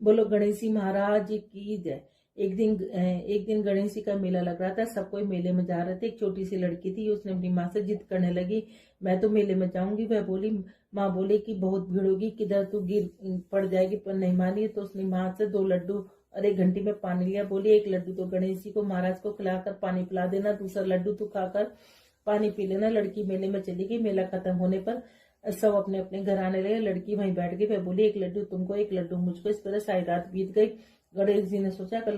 बोलो गणेश जी महाराज की जय। एक दिन गणेश जी का मेला लग रहा था, सब कोई मेले में जा रहे थे। एक छोटी सी लड़की थी, उसने अपनी माँ से जिद करने लगी, मैं तो मेले में जाऊंगी। वह बोली, माँ बोले कि बहुत भीड़ होगी, किधर तू गिर पड़ जाएगी, पर नहीं मानी। तो उसने माँ से 2 लड्डू और 1 घंटी में पानी लिया। बोली, 1 लड्डू तो गणेश जी को महाराज को खिलाकर पानी पिला देना, दूसरा लड्डू तू खाकर पानी पी लेना। लड़की मेले में चली गई। मेला खत्म होने पर सब अपने अपने घर आने लगे। लड़की वहीं बैठ गई। वह बोली, 1 लड्डू तुमको, 1 लड्डू मुझको। इस तरह सारी रात बीत गई। गणेश जी ने सोचा कि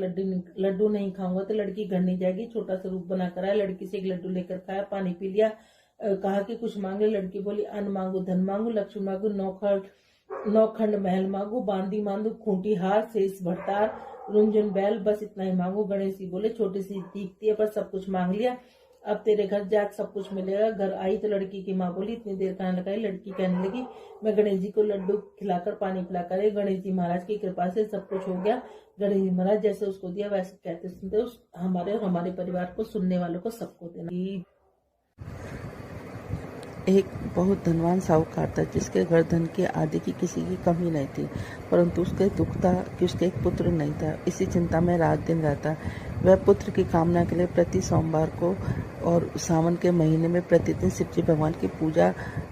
लड्डू नहीं खाऊंगा तो लड़की घर नहीं जाएगी। छोटा सा रूप बनाकर आया, लड़की से 1 लड्डू लेकर खाया, पानी पी लिया। कहा कि कुछ मांगे। लड़की बोली, अन्न मांगू, धन मांगू, लक्ष्मी मांगू, नौखंड महल मांगू, बांदी मांगू, खूंटी हार, शेष भरतार, रुंझुन बैल, बस इतना ही मांगू। गणेश जी बोले, छोटी सी दिखती है पर सब कुछ मांग लिया, अब तेरे घर जाके सब कुछ मिलेगा। घर आई तो लड़की की माँ बोली, इतनी देर कहाँ लगाई। लड़की कहने लगी, मैं गणेश जी को लड्डू खिलाकर पानी पिलाकर गणेश जी महाराज की कृपा से सब कुछ हो गया। गणेश जी महाराज जैसे उसको दिया वैसे कहते सुनते उस हमारे और हमारे परिवार को, सुनने वालों को, सबको देना। एक बहुत धनवान साहूकार था जिसके घर धन की आदि की किसी की कमी नहीं थी, परंतु उसके दुख था कि उसके एक पुत्र नहीं था। इसी चिंता में रात दिन रहता। वह पुत्र की कामना के लिए प्रति सोमवार को और सावन के महीने में प्रतिदिन शिवजी भगवान की पूजा,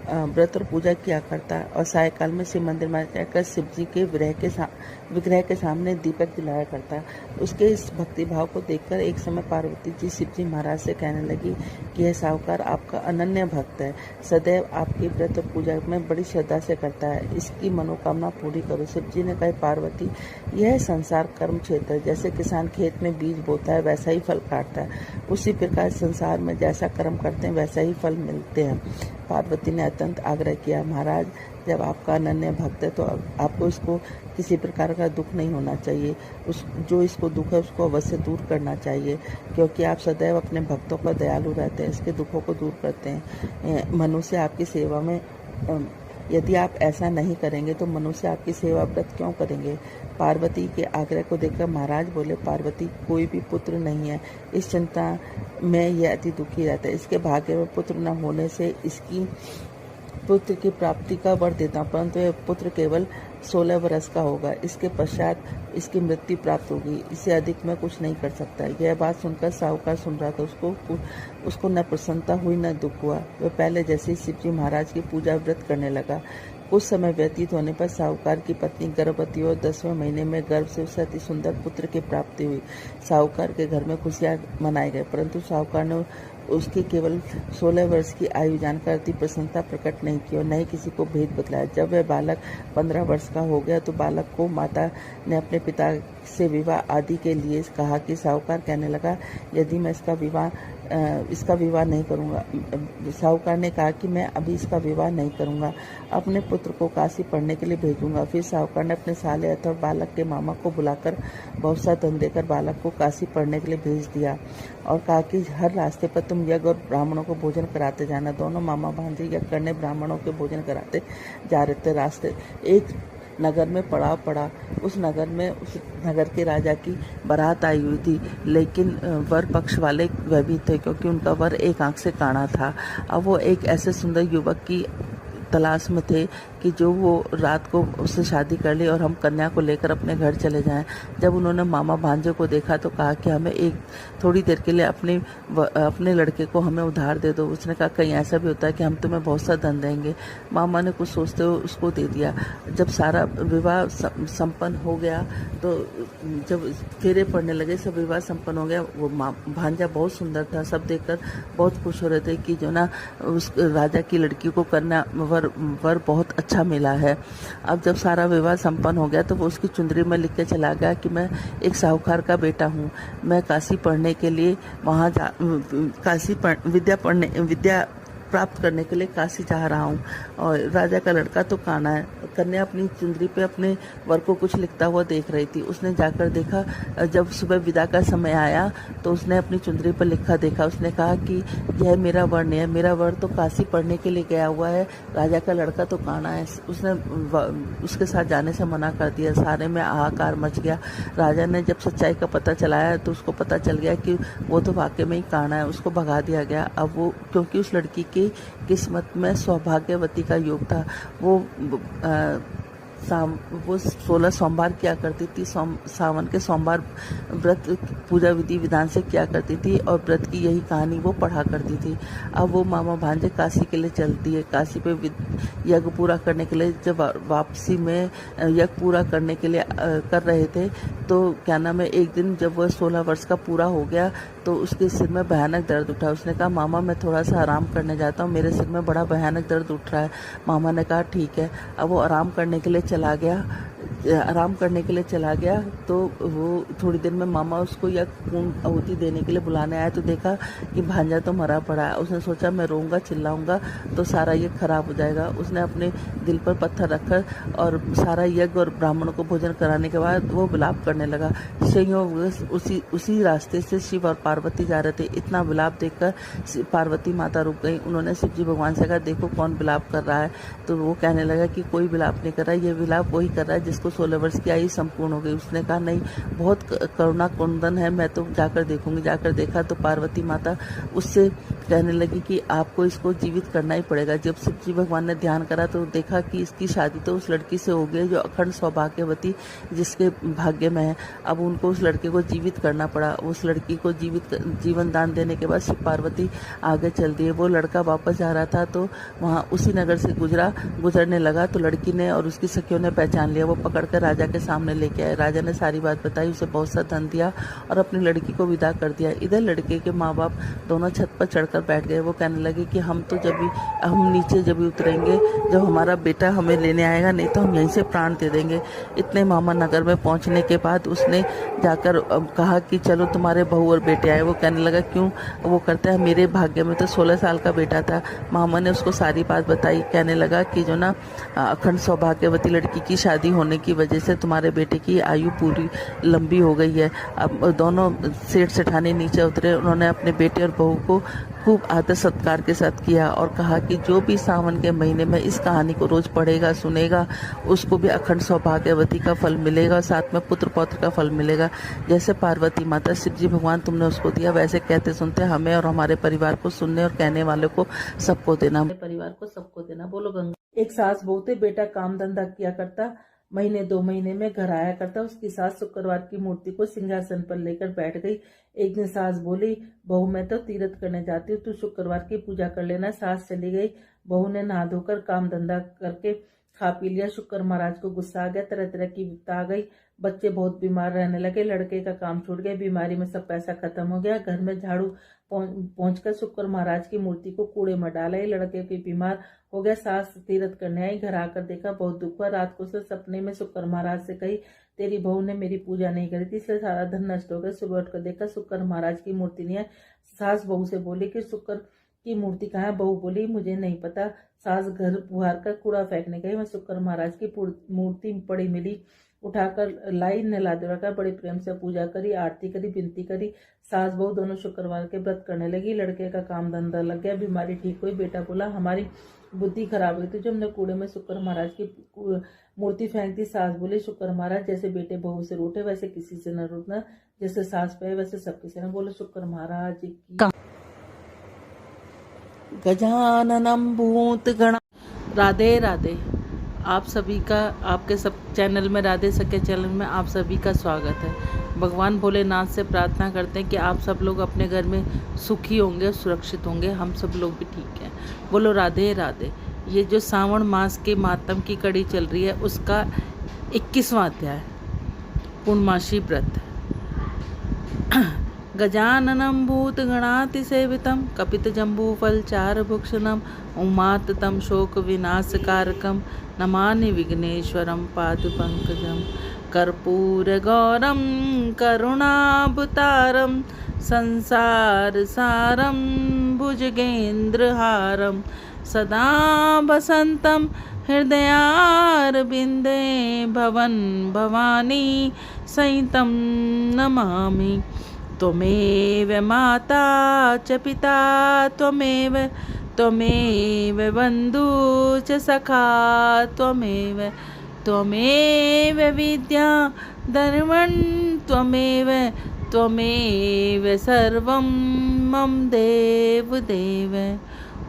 व्रत और पूजा किया करता और सायकाल में शिव मंदिर में जाकर शिवजी के विग्रह के सामने दीपक जलाया करता। उसके इस भक्ति भाव को देखकर एक समय पार्वती जी शिवजी महाराज से कहने लगी कि यह साहूकार आपका अनन्य भक्त है, सदैव आपकी व्रत और पूजा में बड़ी श्रद्धा से करता है, इसकी मनोकामना पूरी करो। शिवजी ने कहा, पार्वती, यह संसार कर्म क्षेत्र है। जैसे किसान खेत में बीज बोता है वैसा ही फल काटता है, उसी प्रकार संसार में जैसा कर्म करते हैं वैसा ही फल मिलते हैं। पार्वती ने अत्यंत आग्रह किया, महाराज, जब आपका अनन्य भक्त है तो आपको इसको किसी प्रकार का दुख नहीं होना चाहिए। जो इसको दुख है उसको अवश्य दूर करना चाहिए, क्योंकि आप सदैव अपने भक्तों पर दयालु रहते हैं, इसके दुखों को दूर करते हैं। मनुष्य आपकी सेवा में, यदि आप ऐसा नहीं करेंगे तो मनुष्य आपकी सेवा व्रत क्यों करेंगे। पार्वती के आग्रह को देखकर महाराज बोले, पार्वती, कोई भी पुत्र नहीं है, इस चिंता में यह अति दुखी रहता है। इसके भाग्य में पुत्र न होने से इसकी पुत्र की प्राप्ति का वर देता हूँ, परंतु यह पुत्र केवल 16 वर्ष का होगा, इसके पश्चात इसकी मृत्यु प्राप्त होगी, इससे अधिक मैं कुछ नहीं कर सकता। यह बात सुनकर साहूकार सुन रहा था। उसको न प्रसन्नता हुई न दुख हुआ। वह पहले जैसे ही शिवजी महाराज की पूजा व्रत करने लगा। कुछ समय व्यतीत होने पर साहूकार की पत्नी गर्भवती और 10वें महीने में गर्भ से उसे अति सुंदर पुत्र की प्राप्ति हुई। साहूकार के घर में खुशियां मनाए गए, परंतु साहूकार ने उसकी केवल 16 वर्ष की आयु जानकर अति प्रसन्नता प्रकट नहीं की और न ही किसी को भेद बतलाया। जब वह बालक 15 वर्ष का हो गया तो बालक को माता ने अपने पिता से विवाह आदि के लिए कहा कि साहूकार कहने लगा, यदि मैं इसका विवाह नहीं करूंगा। साहूकार ने कहा कि मैं अभी इसका विवाह नहीं करूंगा, अपने पुत्र को काशी पढ़ने के लिए भेजूंगा। फिर साहूकार ने अपने साले अथवा बालक के मामा को बुलाकर बहुत सा धन देकर बालक को काशी पढ़ने के लिए भेज दिया और कहा कि हर रास्ते पर तुम यज्ञ और ब्राह्मणों को भोजन कराते जाना। दोनों मामा भांजे यज्ञ करने ब्राह्मणों के भोजन कराते जा रहे थे। रास्ते एक नगर में पड़ाव पड़ा। उस नगर के राजा की बारात आई हुई थी, लेकिन वर पक्ष वाले वह भी थे, क्योंकि उनका वर एक आंख से काना था। अब वो एक ऐसे सुंदर युवक की तलाश में थे कि जो वो रात को उससे शादी कर ले और हम कन्या को लेकर अपने घर चले जाएं। जब उन्होंने मामा भांजे को देखा तो कहा कि हमें एक थोड़ी देर के लिए अपने लड़के को हमें उधार दे दो। उसने कहा, कहीं ऐसा भी होता है कि हम तुम्हें बहुत सा धन देंगे। मामा ने कुछ सोचते हुए उसको दे दिया। जब सारा विवाह संपन्न हो गया तो जब फेरे पड़ने लगे, सब विवाह संपन्न हो गया। वो भांजा बहुत सुंदर था, सब देखकर बहुत खुश हो रहे थे कि जो ना उस राजा की लड़की को कन्या वर बहुत अच्छा मिला है। अब जब सारा विवाह संपन्न हो गया तो वो उसकी चुंदरी में लिख के चला गया कि मैं एक साहूकार का बेटा हूँ, मैं काशी पढ़ने के लिए विद्या प्राप्त करने के लिए काशी जा रहा हूँ। और राजा का लड़का तो काना है। कन्या अपनी चुंदरी पे अपने वर को कुछ लिखता हुआ देख रही थी। उसने जाकर देखा, जब सुबह विदा का समय आया तो उसने अपनी चुंदरी पर लिखा देखा। उसने कहा कि यह मेरा वर नहीं है, मेरा वर तो काशी पढ़ने के लिए गया हुआ है, राजा का लड़का तो काना है। उसने उसके साथ जाने से मना कर दिया। सारे में हाहाकार मच गया। राजा ने जब सच्चाई का पता चलाया तो उसको पता चल गया कि वो तो वाकई में ही काना है, उसको भगा दिया गया। अब वो, क्योंकि उस लड़की की किस्मत में सौभाग्यवती का योग था, वो वो 16 सोमवार किया करती थी। सावन के सोमवार व्रत पूजा विधि विधान से किया करती थी और व्रत की यही कहानी वो पढ़ा करती थी। अब वो मामा भांजे काशी के लिए चलती है। काशी पे यज्ञ पूरा करने के लिए जब वापसी में यज्ञ पूरा करने के लिए कर रहे थे, तो क्या नाम है, एक दिन जब वह 16 वर्ष का पूरा हो गया तो उसके सिर में भयानक दर्द उठा। उसने कहा, मामा मैं थोड़ा सा आराम करने जाता हूँ, मेरे सिर में बड़ा भयानक दर्द उठ रहा है। मामा ने कहा ठीक है। अब वो आराम करने के लिए चला गया तो वो थोड़ी देर में मामा उसको या पूर्ण आहुति देने के लिए बुलाने आया तो देखा कि भांजा तो मरा पड़ा है। उसने सोचा मैं रोऊंगा चिल्लाऊंगा तो सारा यज्ञ खराब हो जाएगा। उसने अपने दिल पर पत्थर रखकर और सारा यज्ञ और ब्राह्मणों को भोजन कराने के बाद वो विलाप करने लगा। संयोग उसी रास्ते से शिव और पार्वती जा रहे थे। इतना विलाप देखकर पार्वती माता रुक गई। उन्होंने शिव जी भगवान से कहा, देखो कौन विलाप कर रहा है। तो वो कहने लगा कि कोई विलाप नहीं कर रहा है, ये विलाप वही कर रहा है जिसको 16 वर्ष की आयु संपूर्ण हो गई। उसने कहा, नहीं, बहुत करुणा कुंदन है, मैं तो जाकर देखूंगी। जाकर देखा तो पार्वती माता उससे कहने लगी कि आपको इसको जीवित करना ही पड़ेगा। जब शिव जी भगवान ने ध्यान करा तो देखा कि इसकी शादी तो उस लड़की से हो गई जो अखंड सौभाग्यवती जिसके भाग्य में है। अब उनको उस लड़के को जीवित करना पड़ा। उस लड़की को जीवन दान देने के बाद शिव पार्वती आगे चल दिए। वो लड़का वापस जा रहा था तो वहाँ उसी नगर से गुजरने लगा तो लड़की ने और उसकी सखियों ने पहचान लिया। वो पकड़कर राजा के सामने लेके आए। राजा ने सारी बात बताई, उसे बहुत सा धन दिया और अपनी लड़की को विदा कर दिया। इधर लड़के के माँ बाप दोनों छत पर चढ़कर बैठ गए। वो कहने लगे कि हम नीचे जब उतरेंगे जब हमारा बेटा हमें लेने आएगा, नहीं तो हम यहीं से प्राण दे देंगे। इतने मामा नगर में पहुंचने के बाद उसने जाकर कहा कि चलो तुम्हारे बहू और बेटे आए। वो कहने लगा, क्यों? वो करता है, मेरे भाग्य में तो 16 साल का बेटा था। मामा ने उसको सारी बात बताई। कहने लगा कि जो ना अखंड सौभाग्यवती लड़की की शादी होने की वजह से तुम्हारे बेटे की आयु पूरी लंबी हो गई है। अब दोनों सेठ सेठानी नीचे उतरे। उन्होंने अपने बेटे और बहू को खूब आदर सत्कार के साथ किया और कहा कि जो भी सावन के महीने में इस कहानी को रोज पढ़ेगा सुनेगा उसको भी अखंड सौभाग्यवती का फल मिलेगा, साथ में पुत्र पौत्र का फल मिलेगा। जैसे पार्वती माता शिव जी भगवान तुमने उसको दिया, वैसे कहते सुनते हमें और हमारे परिवार को सुनने और कहने वाले को सबको देना। परिवार को सबको देना। बोलो गंगा। एक सास बहू थे। बेटा काम धंधा किया करता, महीने 2 महीने में घर आया करता। उसकी सास शुक्रवार की मूर्ति को सिंहासन पर लेकर बैठ गई। एक दिन सास बोली, बहू मैं तो तीर्थ करने जाती हूँ, तू शुक्रवार की पूजा कर लेना। सास चली गई। बहू ने नहा धोकर काम धंधा करके खा पी लिया। शुक्र महाराज को गुस्सा आ गया, तरह तरह की विपदा आ गई। बच्चे बहुत बीमार रहने लगे। लड़के का काम छूट गया, बीमारी में सब पैसा खत्म हो गया। घर में झाड़ू पहुंचकर शुक्र महाराज की मूर्ति को कूड़े में डाला। लड़के की बीमार हो गया। सास तीर्थ करने आई। घर आकर देखा बहुत दुख हुआ। रात को उसे सपने में शुक्र महाराज से कही, तेरी बहू ने मेरी पूजा नहीं करी थी इसलिए सारा धन नष्ट हो गया। सुबह उठकर देखा शुक्र महाराज की मूर्ति नहीं है। सास बहू से बोली कि शुक्र की मूर्ति कहाँ है? बहू बोली, मुझे नहीं पता। सास घर बुहार कर कूड़ा फेंकने गई। मैं शुक्र महाराज की मूर्ति पड़ी मिली, उठाकर लाई, नहला धुलाकर बड़े प्रेम से पूजा करी, आरती करी, विनती करी। सास बहू दोनों शुक्रवार के व्रत करने लगी। लड़के का काम धंधा लग गया, बीमारी ठीक हुई। बेटा बोला, हमारी बुद्धि खराब हुई थी जब हमने कूड़े में शुक्र महाराज की मूर्ति फेंक दी। सास बोले, शुक्र महाराज जैसे बेटे बहू से रूठे वैसे किसी से न रूठना, जैसे सास पे वैसे सबके से न। बोलो शुक्र महाराज की। गजाननम भूत गणा। राधे राधे। आप सभी का आपके सब चैनल में, राधे सके चैनल में आप सभी का स्वागत है। भगवान भोलेनाथ से प्रार्थना करते हैं कि आप सब लोग अपने घर में सुखी होंगे, सुरक्षित होंगे, हम सब लोग भी ठीक हैं। बोलो राधे राधे। ये जो सावन मास के मातम की कड़ी चल रही है उसका 21वां अध्याय पूर्णमासी व्रत। गजाननं भूतगणातिसेवितं कपितजम्बूफलचारुभक्षणं उमाततं शोकविनाशकारकं नमामि विघ्नेश्वरं पादपङ्कजं कर्पूरगौरं करुणावतारं संसारसारं भुजगेन्द्रहारं सदा वसन्तं हृदयारविन्दे भवन भवानी सहितं नमामि। त्वमेव माता च पिता त्वमेव बन्धु च सखा त्वमेव विद्या धर्मं त्वमेव सर्वं मम देवदेव।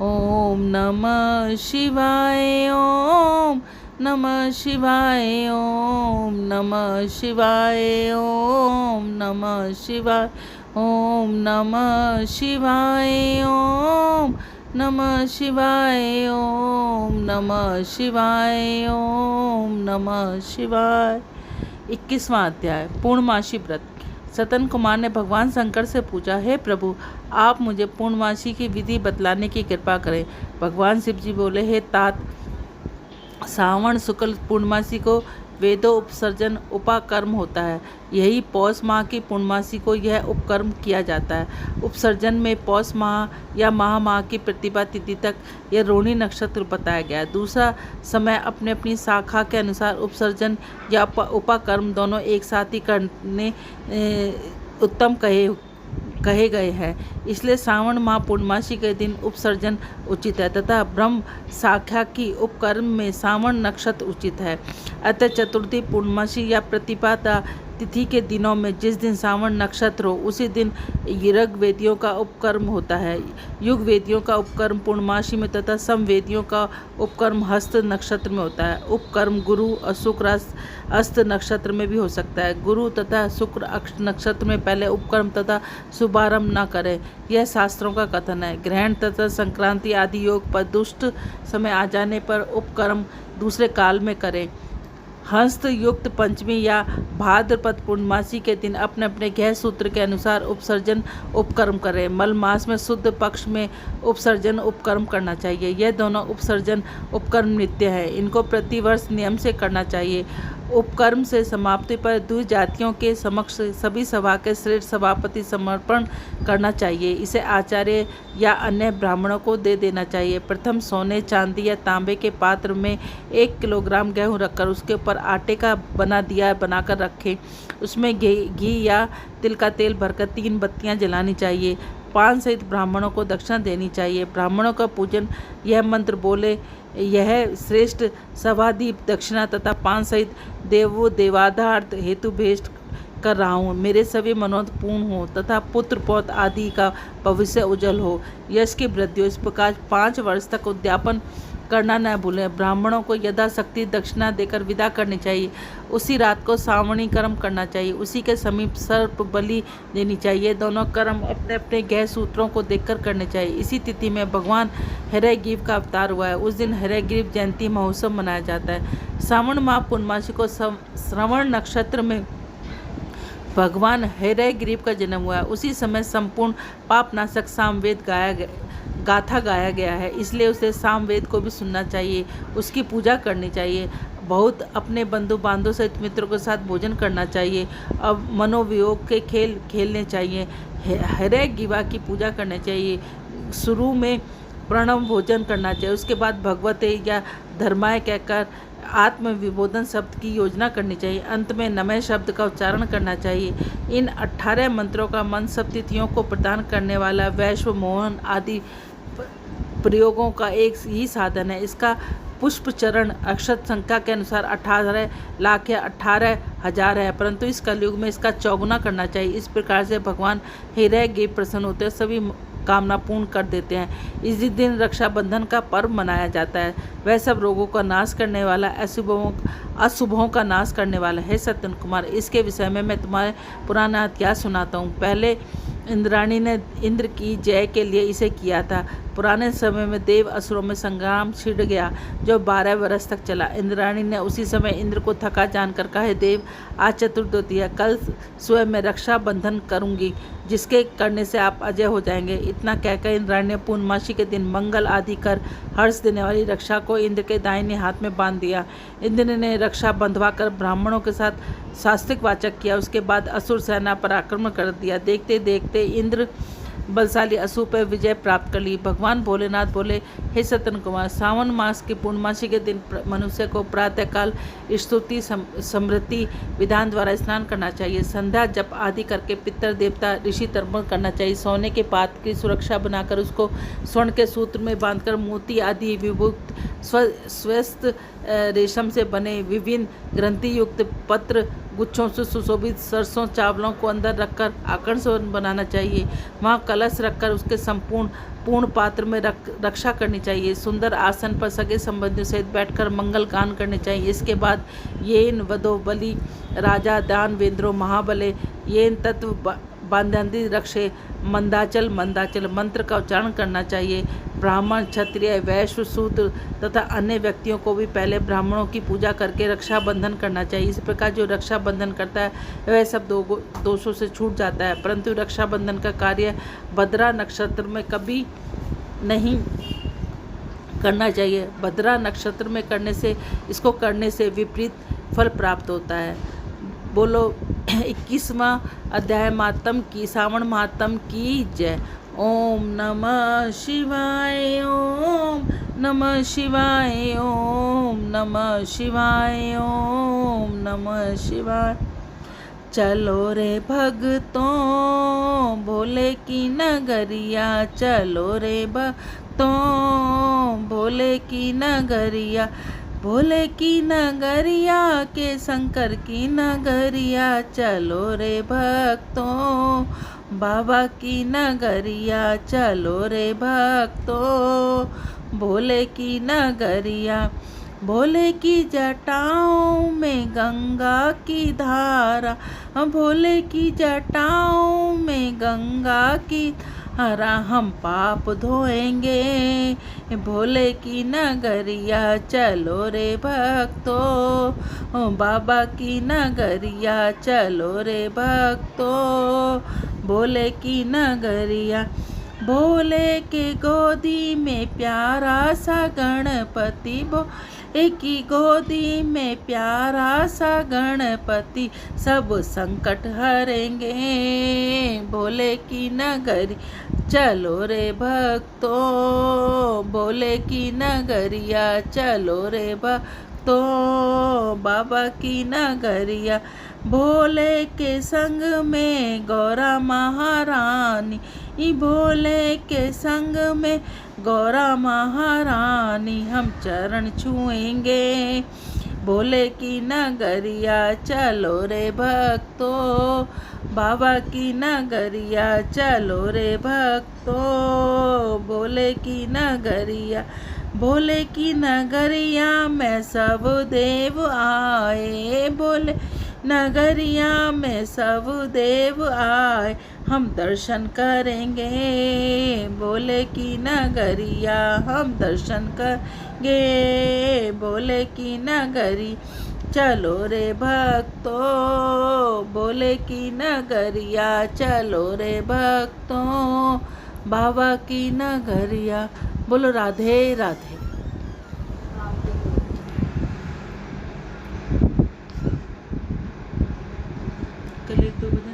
ॐ नमः शिवाय। ॐ नमः शिवाय ओम नमः शिवाय ओम नमः शिवाय ओम नमः शिवाय ओम नमः शिवाय ओम नमः शिवाय ओम नमः शिवाय। 21वां अध्याय पूर्णमासी व्रत। सतन कुमार ने भगवान शंकर से पूछा, हे प्रभु, आप मुझे पूर्णमासी की विधि बतलाने की कृपा करें। भगवान शिव जी बोले, हे तात, सावन शुक्ल पूर्णमासी को वेदों उपसर्जन उपाकर्म होता है। यही पौष माह की पूर्णमासी को यह उपकर्म किया जाता है। उपसर्जन में पौष माह या माह की प्रतिभा तिथि तक यह रोहिणी नक्षत्र बताया गया है। दूसरा समय अपने अपनी शाखा के अनुसार उपसर्जन या उपाकर्म दोनों एक साथ ही करने उत्तम कहे गए हैं। इसलिए श्रावण माह पूर्णमासी के दिन उपसर्जन उचित है तथा ब्रह्म शाखा की उपकर्म में श्रावण नक्षत्र उचित है। अतः चतुर्थी पूर्णमासी या प्रतिपदा तिथि के दिनों में जिस दिन श्रावण नक्षत्र हो उसी दिन ऋग्वेदियों का उपकर्म होता है। युगवेदियों का उपकर्म पूर्णमासी में तथा समवेदियों का उपकर्म हस्त नक्षत्र में होता है। उपकर्म गुरु और शुक्र अस्त नक्षत्र में भी हो सकता है। गुरु तथा शुक्र नक्षत्र में पहले उपकर्म तथा शुभारंभ न करें, यह शास्त्रों का कथन है। ग्रहण तथा संक्रांति आदि योग पर दुष्ट समय आ जाने पर उपकर्म दूसरे काल में करें। हस्त युक्त पंचमी या भाद्रपद पूर्णमासी के दिन अपने अपने गृह सूत्र के अनुसार उपसर्जन उपकर्म करें। मल मास में शुद्ध पक्ष में उपसर्जन उपकर्म करना चाहिए। यह दोनों उपसर्जन उपकर्म नित्य है, इनको प्रतिवर्ष नियम से करना चाहिए। उपकर्म से समाप्ति पर द्वि जातियों के समक्ष सभी सभा के श्रेष्ठ सभापति समर्पण करना चाहिए। इसे आचार्य या अन्य ब्राह्मणों को दे देना चाहिए। प्रथम सोने, चांदी या तांबे के पात्र में 1 किलोग्राम गेहूँ रखकर उसके ऊपर आटे का बना दिया बनाकर रखें। उसमें घी या तिल का तेल भरकर 3 बत्तियां जलानी चाहिए। पान सहित ब्राह्मणों को दक्षिणा देनी चाहिए। ब्राह्मणों का पूजन यह मंत्र बोले, यह श्रेष्ठ सभादीप दक्षिणा तथा पान सहित देवाधार्थ हेतु भेंट कर रहा हूँ। मेरे सभी मनोरथ पूर्ण हो तथा पुत्र पौत्र आदि का भविष्य उज्जवल हो, यश की वृद्धि हो। इस प्रकार 5 वर्ष तक उद्यापन करना न भूलें। ब्राह्मणों को यथाशक्ति दक्षिणा देकर विदा करनी चाहिए। उसी रात को सावणी कर्म करना चाहिए। उसी के समीप सर्प बलि देनी चाहिए। दोनों कर्म अपने अपने गृह सूत्रों को देखकर करने चाहिए। इसी तिथि में भगवान हयग्रीव का अवतार हुआ है। उस दिन हयग्रीव जयंती महोत्सव मनाया जाता है। श्रावण माह पूर्णमासी को श्रवण नक्षत्र में भगवान हयग्रीव का जन्म हुआ है। उसी समय संपूर्ण पापनाशक सामवेद गाथा गाया गया है, इसलिए उसे सामवेद को भी सुनना चाहिए, उसकी पूजा करनी चाहिए। बहुत अपने बंधु बांधव सहित मित्रों के साथ भोजन करना चाहिए। अब मनोवियोग के खेल खेलने चाहिए। हयग्रीवा की पूजा करनी चाहिए। शुरू में प्रणव भोजन करना चाहिए, उसके बाद भगवते या धर्माय कहकर आत्मविबोधन शब्द की योजना करनी चाहिए। अंत में नमः शब्द का उच्चारण करना चाहिए। इन 18 मंत्रों का मंत्र सब तिथियों को प्रदान करने वाला वैश्व मोहन आदि प्रयोगों का एक ही साधन है। इसका पुष्प चरण अक्षत संख्या के अनुसार 18 लाख या 18,000 है, परंतु इस कलयुग में इसका चौगुना करना चाहिए। इस प्रकार से भगवान हयग्रीव प्रसन्न होते हैं, सभी कामना पूर्ण कर देते हैं। इसी दिन रक्षाबंधन का पर्व मनाया जाता है। वह सब रोगों का नाश करने वाला, अशुभों का नाश करने वाला है। सत्यन कुमार, इसके विषय में मैं तुम्हारे पुराना इतिहास सुनाता हूँ। पहले इंद्राणी ने इंद्र की जय के लिए इसे किया था। पुराने समय में देव असुरों में संग्राम छिड़ गया जो 12 वर्ष तक चला। इंद्राणी ने उसी समय इंद्र को थका जानकर कहा, हे देव, आज चतुर्दशी है, कल स्वयं मैं रक्षा बंधन करूंगी, जिसके करने से आप अजय हो जाएंगे। इतना कहकर इंद्राणी ने पूर्णमासी के दिन मंगल आदि कर हर्ष देने वाली रक्षा को इंद्र के दाहिने हाथ में बांध दिया। इंद्र ने रक्षा बंधवा कर ब्राह्मणों के साथ शास्त्रिक वाचक किया। उसके बाद असुर सेना पर आक्रमण कर दिया। देखते देखते इंद्र बलशाली असुर पर विजय प्राप्त कर ली। भगवान भोलेनाथ बोले, हे सतन कुमार, सावन मास की पूर्णमासी के दिन मनुष्य को प्रातःकाल स्तुति स्मृति विधान द्वारा स्नान करना चाहिए। संध्या जप आदि करके पितर देवता ऋषि तर्पण करना चाहिए। सोने के पात्र की सुरक्षा बनाकर उसको स्वर्ण के सूत्र में बांधकर मोती आदि विभुक्त स्वस्थ रेशम से बने विभिन्न ग्रंथि युक्त पत्र गुच्छों से सुशोभित सरसों चावलों को अंदर रखकर आकर्षण बनाना चाहिए। वहाँ कलश रखकर उसके पूर्ण पात्र में रक्षा करनी चाहिए। सुंदर आसन पर सगे संबंधियों सहित बैठकर मंगल गान करने चाहिए। इसके बाद येन वदो बलि राजा दान वेंद्रो महाबले येन तत्व बांधंदी रक्षे मंदाचल मंत्र का उच्चारण करना चाहिए। ब्राह्मण क्षत्रिय वैश्य शूद्र तथा अन्य व्यक्तियों को भी पहले ब्राह्मणों की पूजा करके रक्षाबंधन करना चाहिए। इस प्रकार जो रक्षाबंधन करता है वह सब दोषों से छूट जाता है। परंतु रक्षाबंधन का कार्य भद्रा नक्षत्र में कभी नहीं करना चाहिए। भद्रा नक्षत्र में करने से विपरीत फल प्राप्त होता है। बोलो 21वां अध्याय महात्म की श्रावण महात्म की जय। ओम नमः शिवाय ओम नमः शिवाय ओम नमः शिवाय ओम नमः शिवाय। चलो रे भक्तों भोले की नगरिया, चलो रे भक्तों भोले की नगरिया, भोले की नगरिया के शंकर की नगरिया, चलो रे भक्तों बाबा की नगरिया, चलो रे भक्तों भोले की नगरिया। भोले की जटाओं में गंगा की धारा, भोले की जटाओं में गंगा की धारा, हम पाप धोएंगे भोले की नगरिया, चलो रे भक्तों बाबा की नगरिया, चलो रे भक्तों भोले की नगरिया। भोले के गोदी में प्यारा सा गणपति, भोले की गोदी में प्यारा सा गणपति, सब संकट हरेंगे भोले की नगरी, चलो रे भक्तों भोले की नगरिया, चलो रे भक्तों बाबा की नगरिया। भोले के संग में गौरा महारानी, भोले के संग में गौरा महारानी, हम चरण छुएंगे भोले की नगरिया, चलो रे भक्तों बाबा की नगरिया, चलो रे भक्तों भोले की नगरिया। भोले की नगरिया में सब देव आए, भोले नगरिया में सब देव आए, हम दर्शन करेंगे भोले की नगरिया, हम दर्शन करेंगे भोले की नगरी, चलो रे भक्तों भोले की नगरिया, चलो रे भक्तों बाबा की नगरिया। बोलो राधे राधे। कल 1-2 बजे